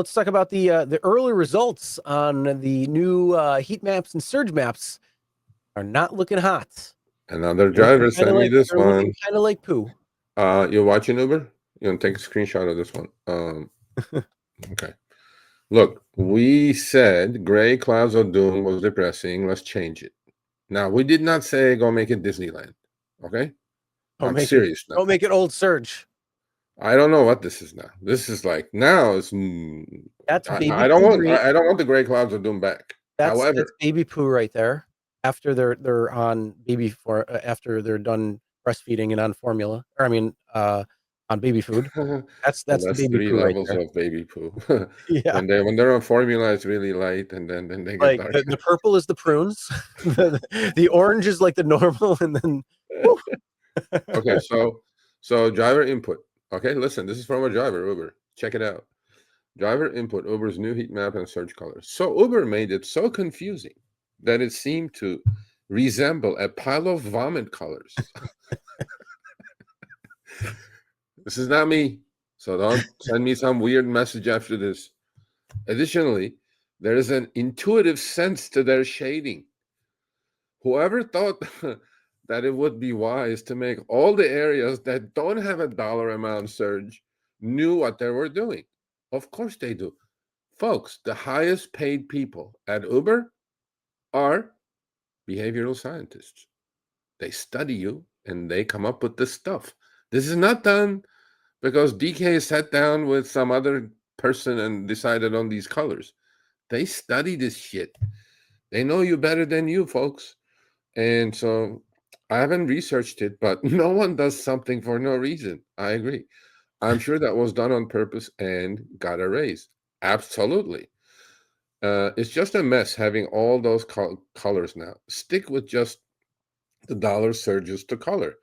let's talk about the early results on the new heat maps and surge maps. Are not looking hot. Another driver sent me this one. Looking kind of like poo. You're watching Uber? You want to take a screenshot of this one? Okay. Look, we said gray clouds of doom was depressing. Let's change it. Now, we did not say go make it Disneyland. Okay? I'm serious now. Don't make it old Surge. I don't know what this is now. This is like now it's. That's baby I don't want the gray clouds of doom back. That's baby poo right there. After they're on after they're done breastfeeding and on formula, or I mean, on baby food. That's the baby 3 poo levels right of baby poo. Yeah. When they're on formula, it's really light, and then they get like dark. the purple is the prunes, the orange is like the normal, and then. Okay, so driver input. Okay, listen, this is from a driver, Uber. Check it out. Driver input, Uber's new heat map and surge colors. So Uber made it so confusing that it seemed to resemble a pile of vomit colors. This is not me, so don't send me some weird message after this. Additionally, there is an intuitive sense to their shading. Whoever thought that it would be wise to make all the areas that don't have a dollar amount surge knew what they were doing? Of course they do. Folks, the highest paid people at Uber are behavioral scientists. They study you and they come up with this stuff. This is not done because DK sat down with some other person and decided on these colors. They study this shit. They know you better than you, folks. And so I haven't researched it, but no one does something for no reason. I agree. I'm sure that was done on purpose and got a raise. Absolutely. It's just a mess having all those colors now. Stick with just the dollar surges to color.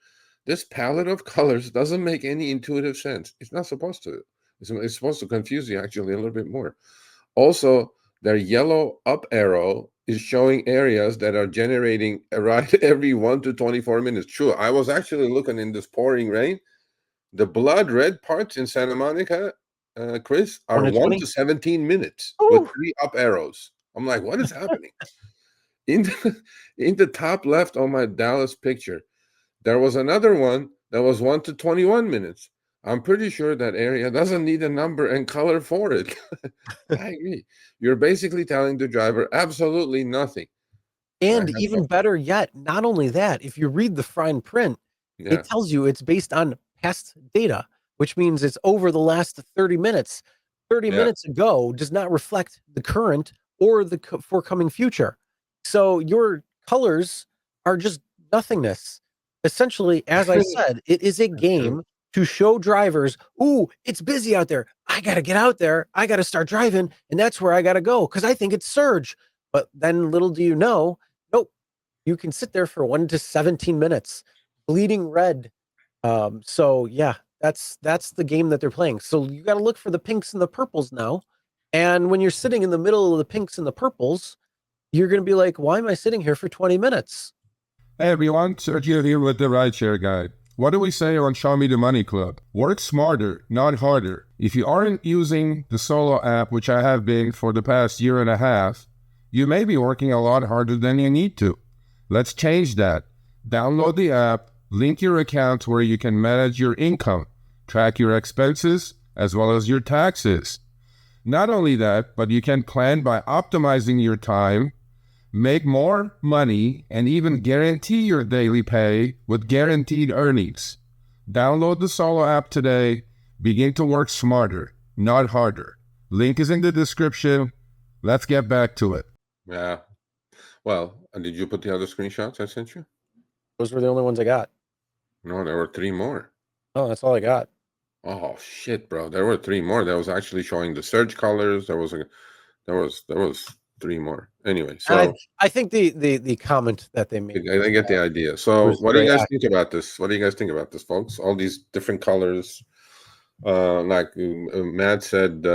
This palette of colors doesn't make any intuitive sense. It's not supposed to. It's supposed to confuse you actually a little bit more. Also, their yellow up arrow is showing areas that are generating a ride every 1 to 24 minutes. True. I was actually looking in this pouring rain. The blood red parts in Santa Monica, Chris, are 1 to 17 minutes with 3 up arrows. I'm like, what is happening? In the top left on my Dallas picture, there was another one that was 1 to 21 minutes. I'm pretty sure that area doesn't need a number and color for it. I agree. You're basically telling the driver absolutely nothing. And even better yet, not only that, if you read the fine print, it tells you it's based on past data, which means it's over the last 30 minutes. 30 minutes ago does not reflect the current or the forthcoming future. So your colors are just nothingness. Essentially, as I said, it is a game to show drivers, ooh, it's busy out there. I got to get out there. I got to start driving. And that's where I got to go because I think it's surge. But then little do you know, nope, you can sit there for 1 to 17 minutes, bleeding red. So yeah, that's the game that they're playing. So you got to look for the pinks and the purples now. And when you're sitting in the middle of the pinks and the purples, you're going to be like, why am I sitting here for 20 minutes? Hey everyone, Sergio here with the Rideshare Guide. What do we say on Show Me the Money Club? Work smarter, not harder. If you aren't using the Solo app, which I have been for the past year and a half, you may be working a lot harder than you need to. Let's change that. Download the app, link your account where you can manage your income, track your expenses, as well as your taxes. Not only that, but you can plan by optimizing your time, make more money, and even guarantee your daily pay with guaranteed earnings. Download the Solo app today. Begin to work smarter, not harder. Link is in the description. Let's get back to it. Yeah. Well, did you put the other screenshots I sent you? Those were the only ones I got. No, there were 3 more. Oh, that's all I got. Oh shit, bro! There were 3 more. That was actually showing the surge colors. There was 3 more. Anyway, so I think the comment that they made. I get the idea. So what do you guys think about this? What do you guys think about this, folks? All these different colors. Like Matt said,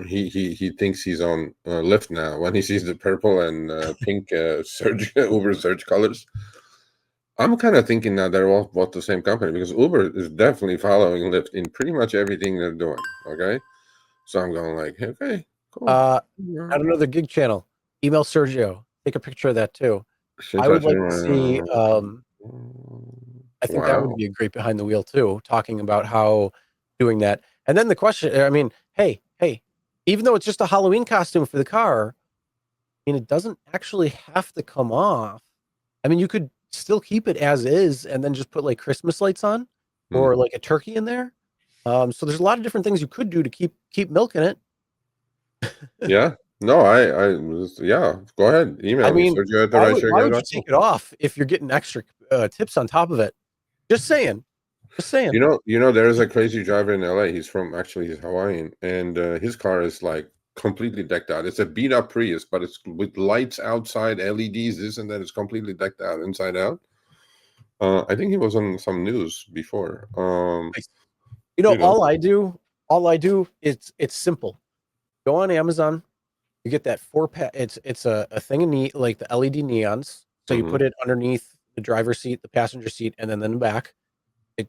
he thinks he's on Lyft now when he sees the purple and pink surge Uber surge colors. I'm kind of thinking now they're all both the same company because Uber is definitely following Lyft in pretty much everything they're doing. Okay, So I'm going like, okay, cool. At another gig channel, email Sergio. Take a picture of that too. I would like to see. I think that would be a great behind the wheel too, talking about how doing that. And then the question, I mean, hey, even though it's just a Halloween costume for the car, I mean, it doesn't actually have to come off. I mean, you could still keep it as is and then just put like Christmas lights on or like a turkey in there. So there's a lot of different things you could do to keep milking it. Yeah. No, yeah, go ahead. Email me, Sergio at the why would you take it off if you're getting extra tips on top of it? Just saying. You know, there's a crazy driver in LA. He's Hawaiian, and his car is like completely decked out. It's a beat up Prius, but it's with lights outside, LEDs, this and that. It's completely decked out inside out. I think he was on some news before. All I do it's simple. Go on Amazon, you get that 4-pack. It's a thing of like the LED neons. So you put it underneath the driver's seat, the passenger seat, and then in the back.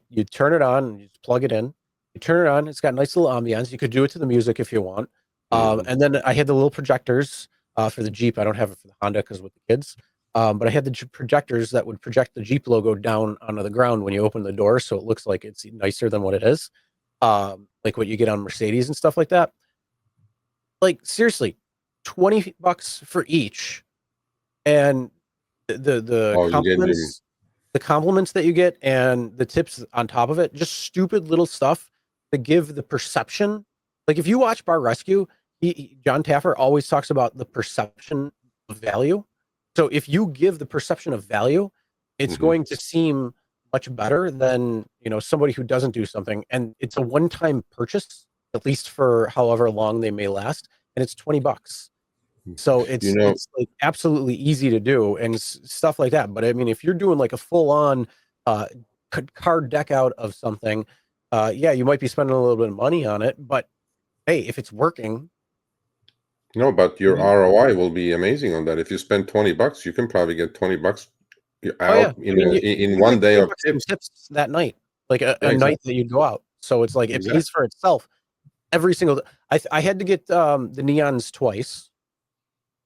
You turn it on and you just plug it in. You turn it on. It's got nice little ambiance. You could do it to the music if you want. And then I had the little projectors for the Jeep. I don't have it for the Honda because with the kids. But I had the projectors that would project the Jeep logo down onto the ground when you open the door, so it looks like it's nicer than what it is. Like what you get on Mercedes and stuff like that. Like seriously, $20 for each, and the compliments that you get and the tips on top of it, just stupid little stuff to give the perception. Like if you watch Bar Rescue, John Taffer always talks about the perception of value. So if you give the perception of value, it's going to seem much better than, somebody who doesn't do something. And it's a one-time purchase, at least for however long they may last. And it's $20. So it's like absolutely easy to do and stuff like that. But I mean, if you're doing like a full-on card deck out of something, yeah, you might be spending a little bit of money on it. But hey, if it's working. No, but your ROI will be amazing on that. If you spend $20, you can probably get $20 out in one day of tips that night, like a night that you'd go out. So it's like it pays for itself every single. I had to get the neons twice.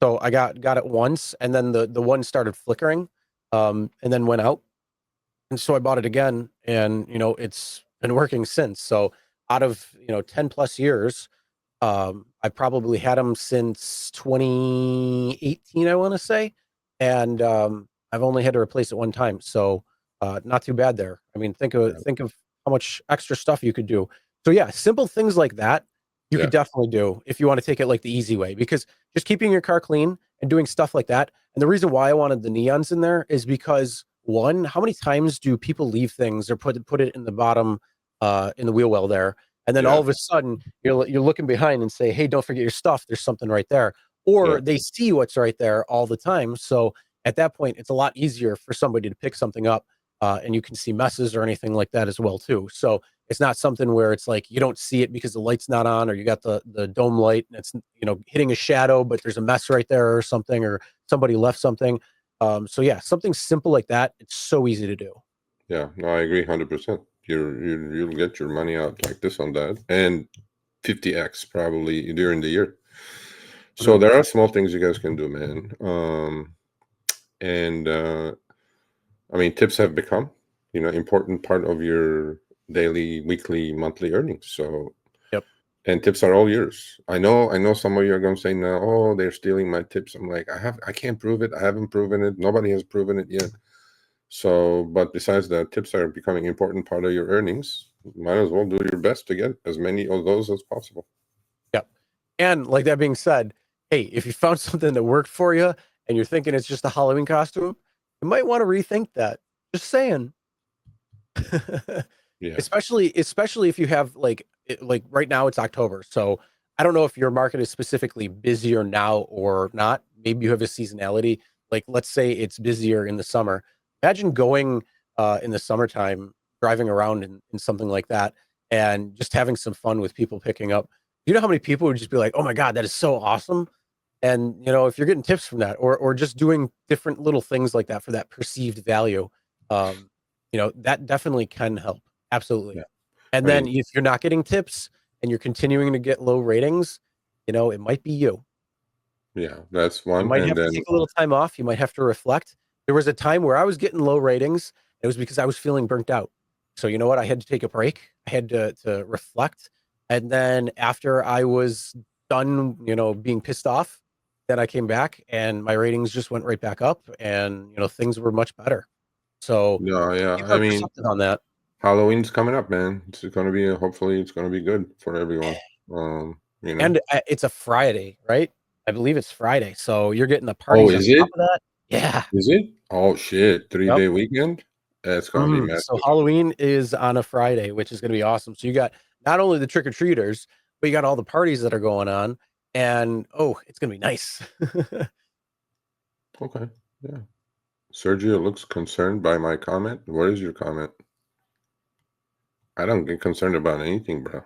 So I got it once, and then the one started flickering, and then went out. And so I bought it again, and it's been working since. So out of 10 plus years, I probably had them since 2018, I want to say, and I've only had to replace it one time. So not too bad there. I mean, think of how much extra stuff you could do. So yeah, simple things like that. You could definitely do if you want to take it like the easy way, because just keeping your car clean and doing stuff like that. And the reason why I wanted the neons in there is because one, how many times do people leave things or put it in the bottom, in the wheel well there, and then all of a sudden you're looking behind and say, hey, don't forget your stuff. There's something right there, or they see what's right there all the time. So at that point, it's a lot easier for somebody to pick something up, and you can see messes or anything like that as well too. So it's not something where it's like you don't see it because the light's not on, or you got the dome light and it's hitting a shadow, but there's a mess right there or something, or somebody left something. So yeah, something simple like that. It's so easy to do. Yeah, no, I agree 100%. You'll get your money out like this on that, and 50x probably during the year. So there are small things you guys can do, man. And I mean, tips have become important part of your daily, weekly, monthly earnings. So and tips are all yours. I know some of you are going to say now, oh, they're stealing my tips. I'm like, I can't prove it. I haven't proven it. Nobody has proven it yet. So, but besides that, tips are becoming an important part of your earnings. Might as well do your best to get as many of those as possible. Yep. And like that being said, hey, if you found something that worked for you and you're thinking it's just a Halloween costume, you might want to rethink that. Just saying. Yeah. Especially if you have like right now it's October. So I don't know if your market is specifically busier now or not. Maybe you have a seasonality. Like let's say it's busier in the summer. Imagine going in the summertime, driving around in something like that and just having some fun with people picking up. You know how many people would just be like, oh my God, that is so awesome. And if you're getting tips from that or just doing different little things like that for that perceived value, that definitely can help. Absolutely. Yeah. And then if you're not getting tips and you're continuing to get low ratings, you know, it might be you. Yeah, that's You one. might And have to then take a little time off. You might have to reflect. There was a time where I was getting low ratings. It was because I was feeling burnt out. So you know what? I had to take a break. I had to reflect. And then after I was done, you know, being pissed off, then I came back and my ratings just went right back up, and you know, things were much better. So yeah, people I are mean, perceptive on that. Halloween's coming up, man. It's gonna be hopefully it's gonna be good for everyone. You know. And it's a Friday, right? I believe it's Friday. So you're getting the Oh, parties on is top it? of that. Yeah. Is it? Oh shit, Yep. 3-day weekend? That's gonna be So massive. Halloween is on a Friday, which is going to be awesome. So you got not only the trick-or-treaters, but you got all the parties that are going on, and oh, it's going to be nice. Okay. Yeah. Sergio looks concerned by my comment. What is your comment? I don't get concerned about anything, bro.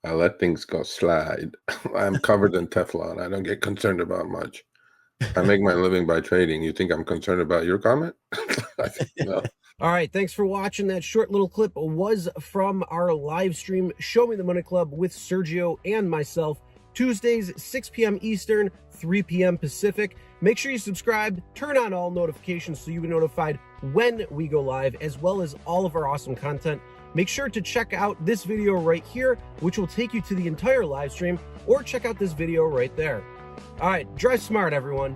I let things go slide. I'm covered in Teflon. I don't get concerned about much. I make my living by trading. You think I'm concerned about your comment? No. All right, thanks for watching. That short little clip was from our live stream, Show Me the Money Club with Sergio and myself, Tuesdays, 6 p.m. Eastern, 3 p.m. Pacific. Make sure you subscribe, turn on all notifications so you'll be notified when we go live, as well as all of our awesome content. Make sure to check out this video right here, which will take you to the entire live stream, or check out this video right there. All right, drive smart, everyone.